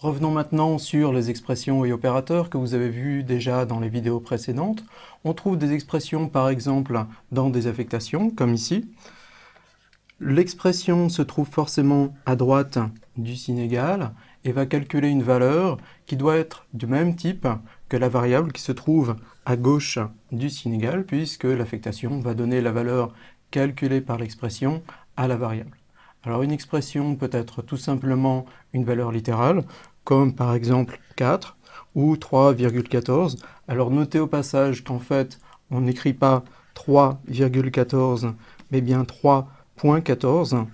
Revenons maintenant sur les expressions et opérateurs que vous avez vus déjà dans les vidéos précédentes. On trouve des expressions par exemple dans des affectations, comme ici. L'expression se trouve forcément à droite du signe égal et va calculer une valeur qui doit être du même type que la variable qui se trouve à gauche du signe égal, puisque l'affectation va donner la valeur calculée par l'expression à la variable. Alors une expression peut être tout simplement une valeur littérale, comme par exemple 4 ou 3,14. Alors notez au passage qu'en fait on n'écrit pas 3,14 mais bien 3.14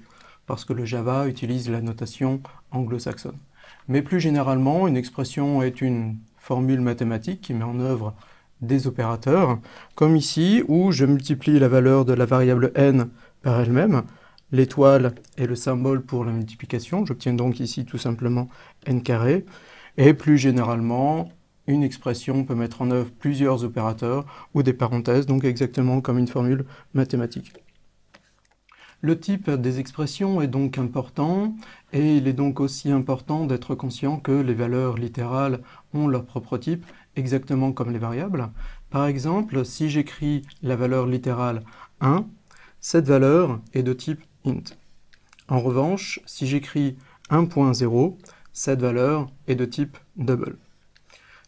parce que le Java utilise la notation anglo-saxonne. Mais plus généralement, une expression est une formule mathématique qui met en œuvre des opérateurs, comme ici où je multiplie la valeur de la variable n par elle-même. L'étoile est le symbole pour la multiplication, j'obtiens donc ici tout simplement n carré. Et plus généralement, une expression peut mettre en œuvre plusieurs opérateurs ou des parenthèses, donc exactement comme une formule mathématique. Le type des expressions est donc important, et il est donc aussi important d'être conscient que les valeurs littérales ont leur propre type, exactement comme les variables. Par exemple, si j'écris la valeur littérale 1, cette valeur est de type int. En revanche, si j'écris 1.0, cette valeur est de type double.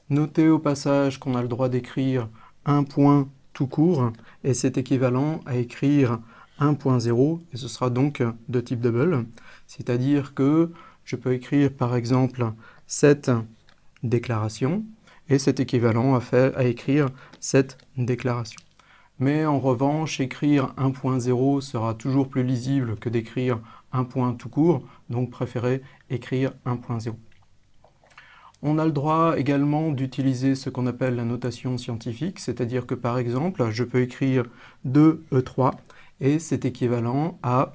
Notez au passage qu'on a le droit d'écrire un point tout court, et c'est équivalent à écrire 1.0, et ce sera donc de type double, c'est-à-dire que je peux écrire par exemple cette déclaration, et c'est équivalent à écrire cette déclaration. Mais en revanche, écrire 1.0 sera toujours plus lisible que d'écrire un point tout court, donc préférez écrire 1.0. On a le droit également d'utiliser ce qu'on appelle la notation scientifique, c'est-à-dire que par exemple, je peux écrire 2e3, et c'est équivalent à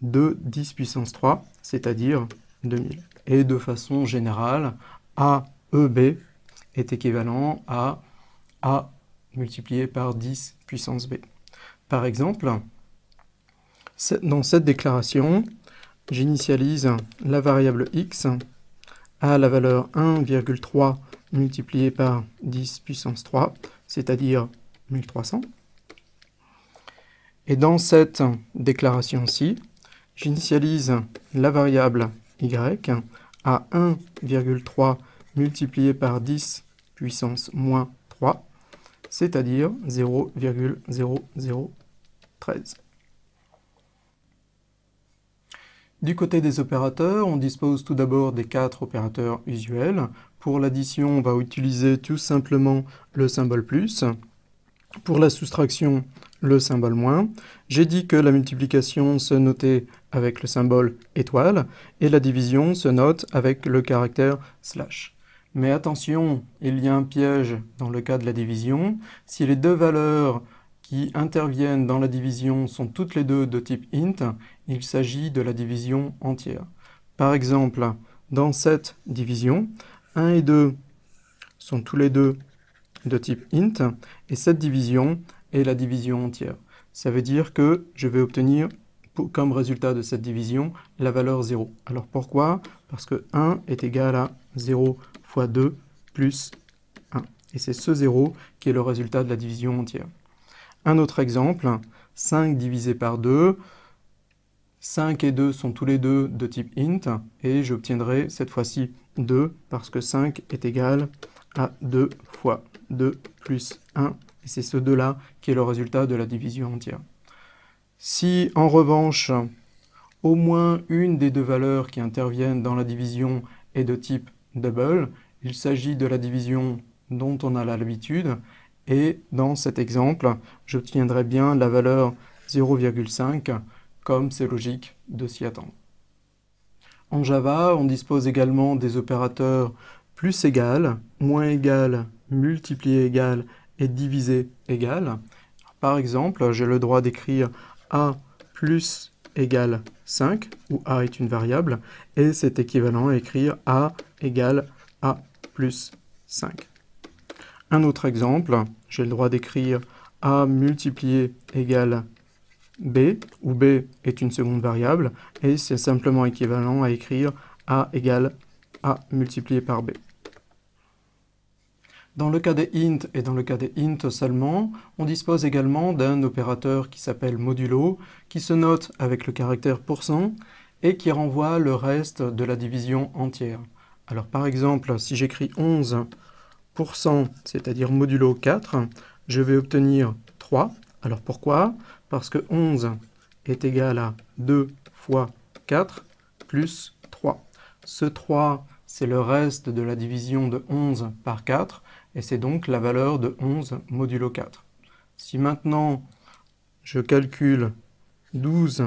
2 10 puissance 3, c'est-à-dire 2000. Et de façon générale, AEB est équivalent à A multiplié par 10 puissance B. Par exemple, dans cette déclaration, j'initialise la variable x à la valeur 1,3 multiplié par 10 puissance 3, c'est-à-dire 1300. Et dans cette déclaration-ci, j'initialise la variable y à 1,3 multiplié par 10 puissance moins 3, c'est-à-dire 0,0013. Du côté des opérateurs, on dispose tout d'abord des 4 opérateurs usuels. Pour l'addition, on va utiliser tout simplement le symbole plus. Pour la soustraction, le symbole moins. J'ai dit que la multiplication se notait avec le symbole étoile et la division se note avec le caractère slash. Mais attention, il y a un piège dans le cas de la division. Si les deux valeurs qui interviennent dans la division sont toutes les deux de type int, il s'agit de la division entière. Par exemple, dans cette division, 1 et 2 sont tous les deux de type int, et cette division est la division entière. Ça veut dire que je vais obtenir comme résultat de cette division la valeur 0. Alors pourquoi? Parce que 1 est égal à 0 fois 2 plus 1. Et c'est ce 0 qui est le résultat de la division entière. Un autre exemple, 5 divisé par 2, 5 et 2 sont tous les deux de type int, et j'obtiendrai cette fois-ci 2, parce que 5 est égal à 2 fois 2 plus 1, et c'est ce 2-là qui est le résultat de la division entière. Si en revanche, au moins une des deux valeurs qui interviennent dans la division est de type double, il s'agit de la division dont on a l'habitude, et dans cet exemple, j'obtiendrai bien la valeur 0,5, comme c'est logique de s'y attendre. En Java, on dispose également des opérateurs plus égal, moins égal, multiplié égal et divisé égal. Par exemple, j'ai le droit d'écrire a plus égale 5, où a est une variable, et c'est équivalent à écrire a égale a plus 5. Un autre exemple, j'ai le droit d'écrire a multiplié égale b, où b est une seconde variable, et c'est simplement équivalent à écrire a égale A multiplié par B. Dans le cas des int et dans le cas des int seulement, on dispose également d'un opérateur qui s'appelle modulo, qui se note avec le caractère %, et qui renvoie le reste de la division entière. Alors par exemple, si j'écris 11%, c'est-à-dire modulo 4, je vais obtenir 3. Alors pourquoi? Parce que 11 est égal à 2 fois 4 plus 3. Ce 3, c'est le reste de la division de 11 par 4, et c'est donc la valeur de 11 modulo 4. Si maintenant je calcule 12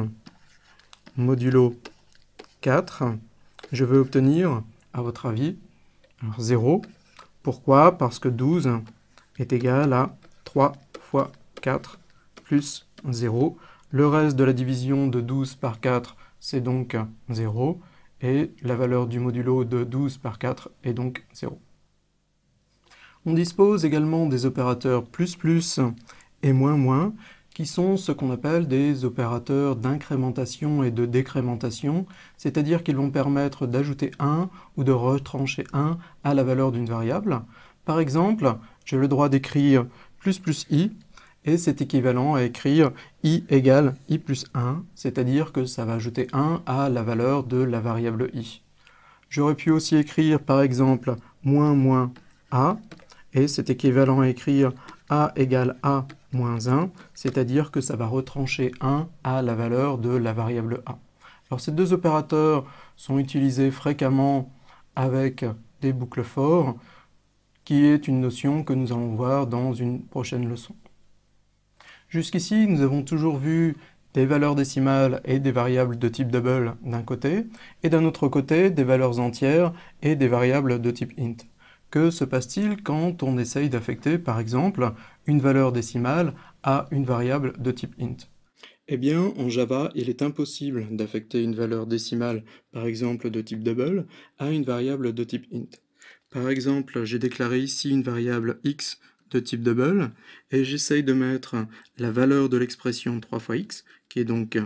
modulo 4, je vais obtenir, à votre avis, 0. Pourquoi? Parce que 12 est égal à 3 fois 4 plus 0. Le reste de la division de 12 par 4, c'est donc 0. Et la valeur du modulo de 12 par 4 est donc 0. On dispose également des opérateurs plus plus et moins moins, qui sont ce qu'on appelle des opérateurs d'incrémentation et de décrémentation, c'est-à-dire qu'ils vont permettre d'ajouter 1 ou de retrancher 1 à la valeur d'une variable. Par exemple, j'ai le droit d'écrire plus i, et c'est équivalent à écrire i égale i plus 1, c'est-à-dire que ça va ajouter 1 à la valeur de la variable i. J'aurais pu aussi écrire par exemple moins a, et c'est équivalent à écrire a égale a moins 1, c'est-à-dire que ça va retrancher 1 à la valeur de la variable a. Alors ces deux opérateurs sont utilisés fréquemment avec des boucles for, qui est une notion que nous allons voir dans une prochaine leçon. Jusqu'ici, nous avons toujours vu des valeurs décimales et des variables de type double d'un côté, et d'un autre côté, des valeurs entières et des variables de type int. Que se passe-t-il quand on essaye d'affecter, par exemple, une valeur décimale à une variable de type int? Eh bien, en Java, il est impossible d'affecter une valeur décimale, par exemple de type double, à une variable de type int. Par exemple, j'ai déclaré ici une variable x de type double, et j'essaye de mettre la valeur de l'expression 3 fois x, qui est donc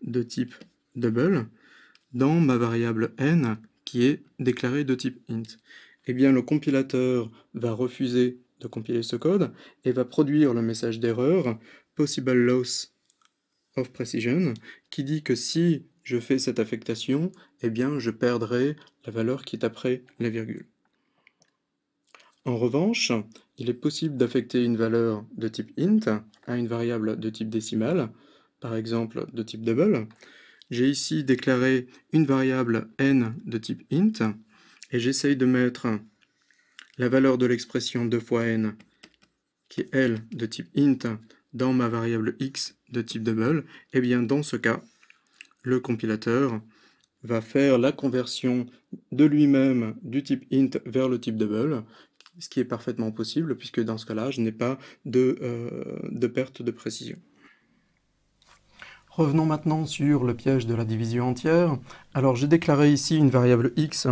de type double, dans ma variable n, qui est déclarée de type int. Eh bien, le compilateur va refuser de compiler ce code, et va produire le message d'erreur possible loss of precision, qui dit que si je fais cette affectation, eh bien, je perdrai la valeur qui est après la virgule. En revanche, il est possible d'affecter une valeur de type int à une variable de type décimal, par exemple de type double. J'ai ici déclaré une variable n de type int, et j'essaye de mettre la valeur de l'expression 2 fois n, qui est elle de type int, dans ma variable x de type double. Et bien dans ce cas, le compilateur va faire la conversion de lui-même du type int vers le type double, ce qui est parfaitement possible, puisque dans ce cas-là, je n'ai pas de perte de précision. Revenons maintenant sur le piège de la division entière. Alors j'ai déclaré ici une variable x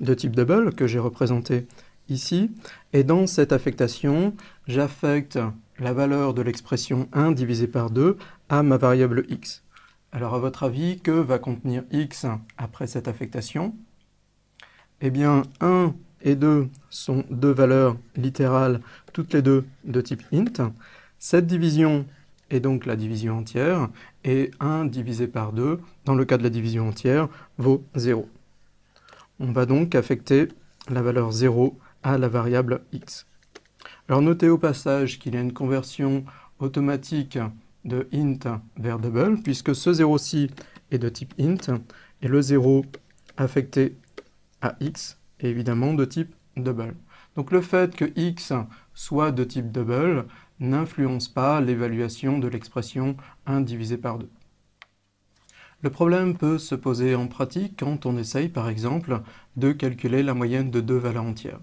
de type double, que j'ai représentée ici, et dans cette affectation, j'affecte la valeur de l'expression 1 divisé par 2 à ma variable x. Alors à votre avis, que va contenir x après cette affectation? Eh bien, 1 et 2 sont deux valeurs littérales, toutes les deux de type int. Cette division est donc la division entière, et 1 divisé par 2, dans le cas de la division entière, vaut 0. On va donc affecter la valeur 0 à la variable x. Alors notez au passage qu'il y a une conversion automatique de int vers double, puisque ce 0-ci est de type int, et le 0 affecté à x est évidemment de type double. Donc le fait que x soit de type double n'influence pas l'évaluation de l'expression 1 divisé par 2. Le problème peut se poser en pratique quand on essaye par exemple de calculer la moyenne de deux valeurs entières.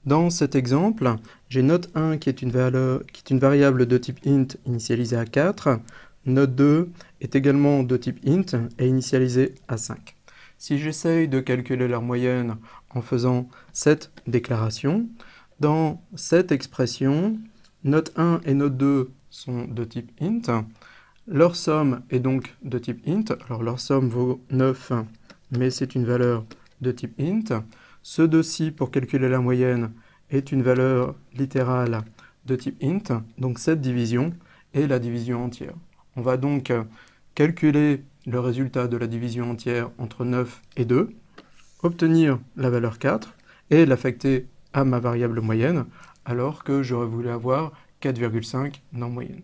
Dans cet exemple, j'ai note 1 qui est une variable de type int initialisée à 4, note 2 est également de type int et initialisée à 5. Si j'essaye de calculer leur moyenne en faisant cette déclaration, dans cette expression, note 1 et note 2 sont de type int, leur somme est donc de type int, alors leur somme vaut 9, mais c'est une valeur de type int. Ce de-ci, pour calculer la moyenne, est une valeur littérale de type int, donc cette division est la division entière. On va donc calculer le résultat de la division entière entre 9 et 2, obtenir la valeur 4 et l'affecter à ma variable moyenne, alors que j'aurais voulu avoir 4,5 dans moyenne.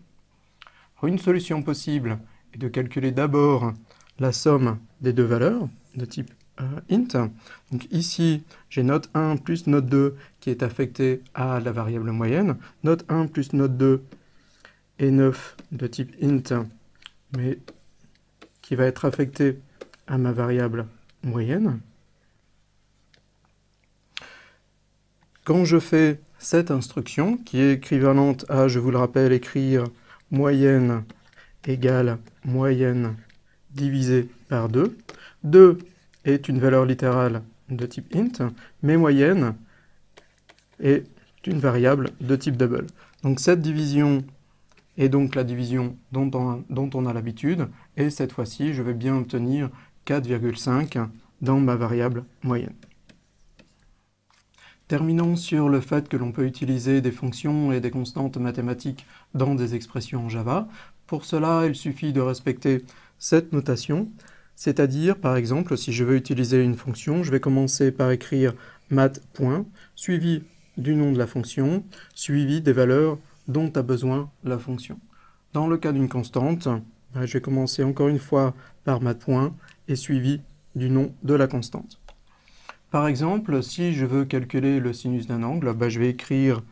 Alors, une solution possible est de calculer d'abord la somme des deux valeurs de type int. Donc ici, j'ai note 1 plus note 2 qui est affectée à la variable moyenne. Note 1 plus note 2 est 9 de type int, mais qui va être affectée à ma variable moyenne. Quand je fais cette instruction, qui est équivalente à, je vous le rappelle, écrire moyenne égale moyenne divisé par 2, 2 est une valeur littérale de type int, mais moyenne est une variable de type double. Donc cette division est donc la division dont on a l'habitude, et cette fois-ci, je vais bien obtenir 4,5 dans ma variable moyenne. Terminons sur le fait que l'on peut utiliser des fonctions et des constantes mathématiques dans des expressions en Java. Pour cela, il suffit de respecter cette notation, c'est-à-dire, par exemple, si je veux utiliser une fonction, je vais commencer par écrire math. Suivi du nom de la fonction, suivi des valeurs dont a besoin la fonction. Dans le cas d'une constante, je vais commencer encore une fois par math. Et suivi du nom de la constante. Par exemple, si je veux calculer le sinus d'un angle, je vais écrire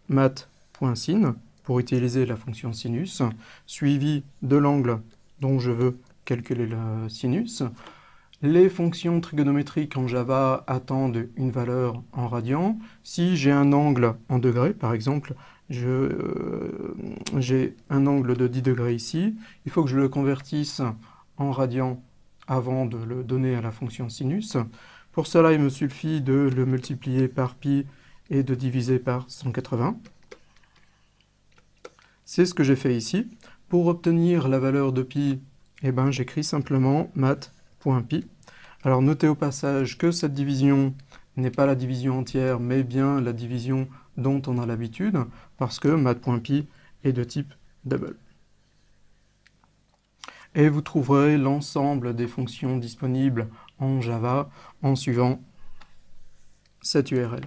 math.sin pour utiliser la fonction sinus, suivi de l'angle dont je veux calculer le sinus. Les fonctions trigonométriques en Java attendent une valeur en radians. Si j'ai un angle en degrés, par exemple, j'ai un angle de 10 degrés ici, il faut que je le convertisse en radians avant de le donner à la fonction sinus. Pour cela, il me suffit de le multiplier par pi et de diviser par 180. C'est ce que j'ai fait ici. Pour obtenir la valeur de pi, j'écris simplement math.pi. Alors notez au passage que cette division n'est pas la division entière, mais bien la division dont on a l'habitude, parce que math.pi est de type double. Et vous trouverez l'ensemble des fonctions disponibles en Java en suivant cette URL.